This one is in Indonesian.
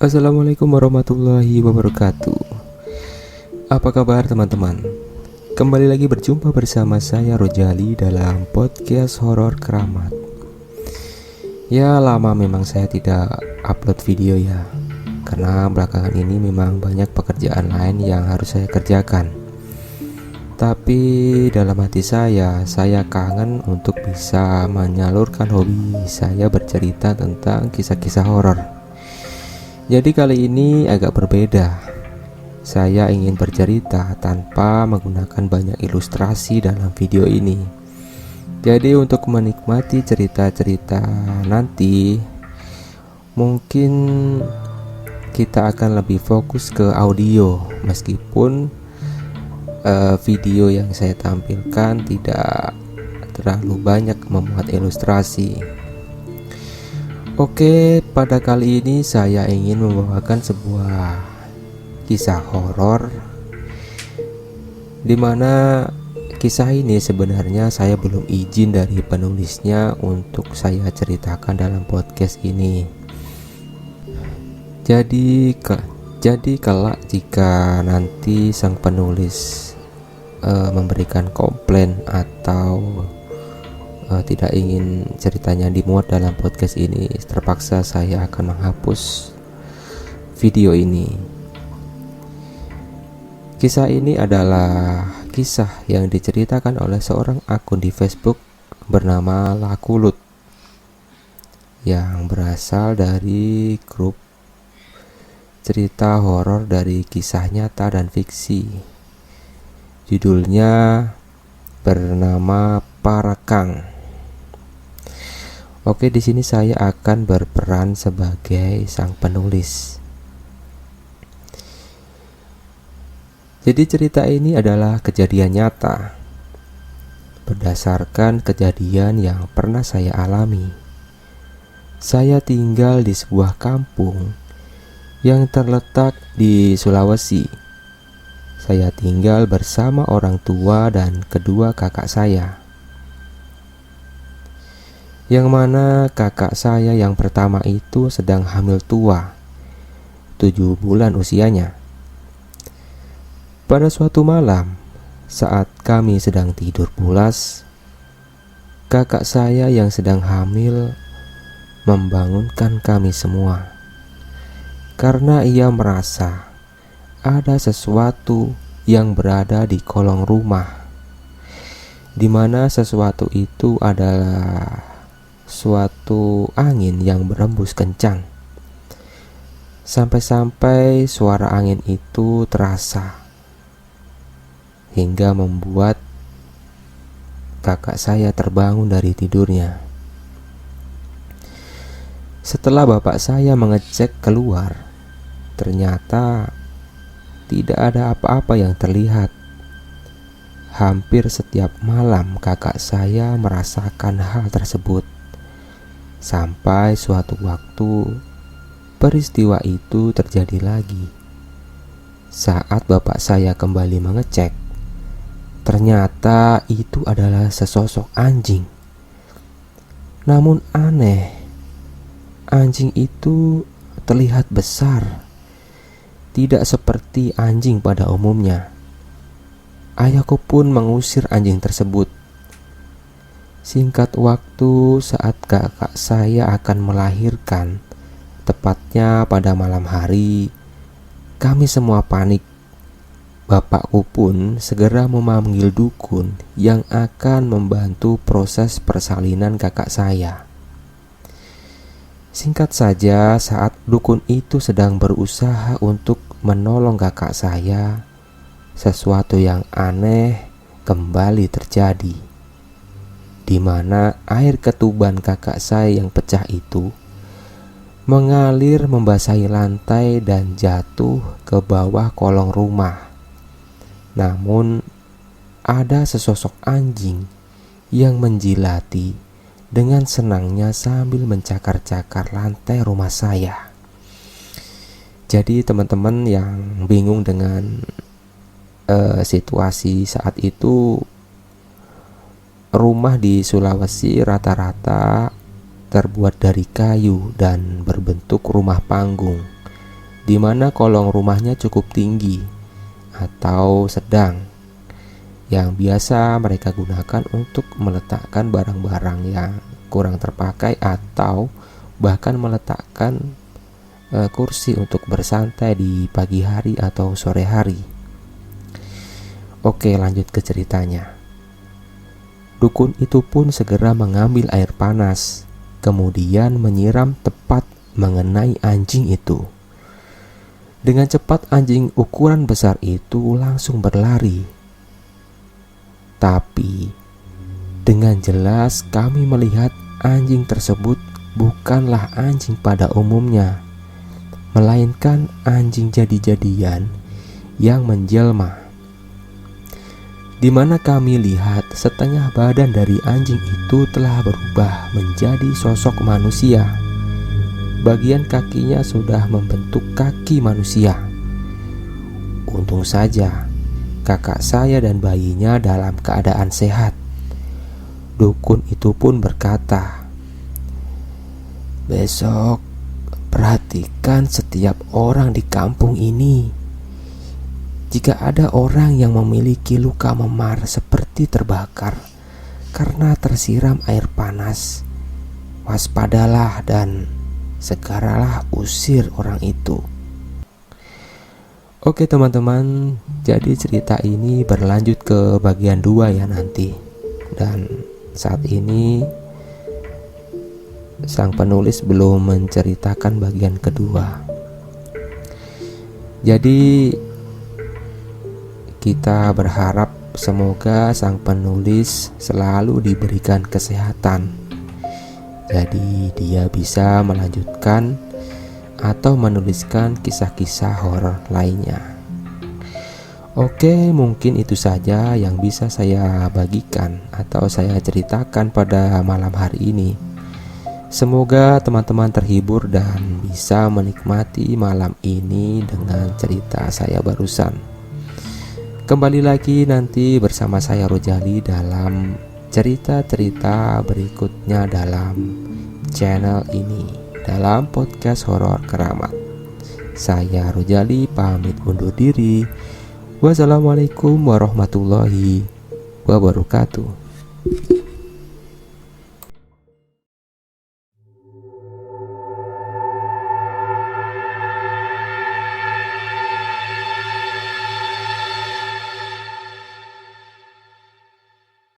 Assalamualaikum warahmatullahi wabarakatuh. Apa kabar teman-teman? Kembali lagi berjumpa bersama saya Rojali dalam podcast horor keramat. Ya, lama memang saya tidak upload video ya, karena belakangan ini memang banyak pekerjaan lain yang harus saya kerjakan. Tapi dalam hati saya kangen untuk bisa menyalurkan hobi saya bercerita tentang kisah-kisah horor. Jadi kali ini agak berbeda. Saya ingin bercerita tanpa menggunakan banyak ilustrasi dalam video ini. Jadi untuk menikmati cerita-cerita nanti, mungkin kita akan lebih fokus ke audio, meskipun video yang saya tampilkan tidak terlalu banyak memuat ilustrasi. Oke, pada kali ini saya ingin membawakan sebuah kisah horor, dimana kisah ini sebenarnya saya belum izin dari penulisnya untuk saya ceritakan dalam podcast ini. Jadi kelak jika nanti sang penulis memberikan komplain atau tidak ingin ceritanya dimuat dalam podcast ini, terpaksa saya akan menghapus video ini. Kisah ini adalah kisah yang diceritakan oleh seorang akun di Facebook bernama Lakulut, yang berasal dari grup cerita horor dari kisah nyata dan fiksi. Judulnya bernama Parakang. Oke, di sini saya akan berperan sebagai sang penulis. Jadi cerita ini adalah kejadian nyata, berdasarkan kejadian yang pernah saya alami. Saya tinggal di sebuah kampung yang terletak di Sulawesi. Saya tinggal bersama orang tua dan kedua kakak saya, yang mana kakak saya yang pertama itu sedang hamil tua, 7 bulan usianya. Pada suatu malam, saat kami sedang tidur pulas, kakak saya yang sedang hamil membangunkan kami semua, karena ia merasa ada sesuatu yang berada di kolong rumah, di mana sesuatu itu adalah suatu angin yang berembus kencang. Sampai-sampai suara angin itu terasa, hingga membuat kakak saya terbangun dari tidurnya. Setelah bapak saya mengecek keluar, ternyata tidak ada apa-apa yang terlihat. Hampir setiap malam kakak saya merasakan hal tersebut. Sampai suatu waktu peristiwa itu terjadi lagi. Saat bapak saya kembali mengecek, ternyata itu adalah sesosok anjing. Namun aneh, anjing itu terlihat besar, tidak seperti anjing pada umumnya. Ayahku pun mengusir anjing tersebut. Singkat waktu, saat kakak saya akan melahirkan, tepatnya pada malam hari, kami semua panik. Bapakku pun segera memanggil dukun yang akan membantu proses persalinan kakak saya. Singkat saja, saat dukun itu sedang berusaha untuk menolong kakak saya, sesuatu yang aneh kembali terjadi, di mana air ketuban kakak saya yang pecah itu mengalir membasahi lantai dan jatuh ke bawah kolong rumah. Namun ada sesosok anjing yang menjilati dengan senangnya sambil mencakar-cakar lantai rumah saya. Jadi teman-teman yang bingung dengan situasi saat itu, rumah di Sulawesi rata-rata terbuat dari kayu dan berbentuk rumah panggung. di mana kolong rumahnya cukup tinggi atau sedang, yang biasa mereka gunakan untuk meletakkan barang-barang yang kurang terpakai atau bahkan meletakkan kursi untuk bersantai di pagi hari atau sore hari. Oke, lanjut ke ceritanya. Dukun itu pun segera mengambil air panas, kemudian menyiram tepat mengenai anjing itu. Dengan cepat anjing ukuran besar itu langsung berlari. Tapi dengan jelas kami melihat anjing tersebut bukanlah anjing pada umumnya, melainkan anjing jadi-jadian yang menjelma, di mana kami lihat setengah badan dari anjing itu telah berubah menjadi sosok manusia. Bagian kakinya sudah membentuk kaki manusia. Untung saja kakak saya dan bayinya dalam keadaan sehat. Dukun itu pun berkata, "Besok perhatikan setiap orang di kampung ini. Jika ada orang yang memiliki luka memar seperti terbakar karena tersiram air panas, waspadalah dan segeralah usir orang itu." Oke teman-teman, jadi cerita ini berlanjut ke bagian 2 ya nanti. Dan saat ini sang penulis belum menceritakan bagian kedua. Jadi kita berharap semoga sang penulis selalu diberikan kesehatan, jadi dia bisa melanjutkan atau menuliskan kisah-kisah horor lainnya. Oke, mungkin itu saja yang bisa saya bagikan atau saya ceritakan pada malam hari ini. Semoga teman-teman terhibur dan bisa menikmati malam ini dengan cerita saya barusan. Kembali lagi nanti bersama saya Rojali dalam cerita-cerita berikutnya dalam channel ini, dalam podcast horor keramat. Saya Rojali pamit undur diri. Wassalamualaikum warahmatullahi wabarakatuh.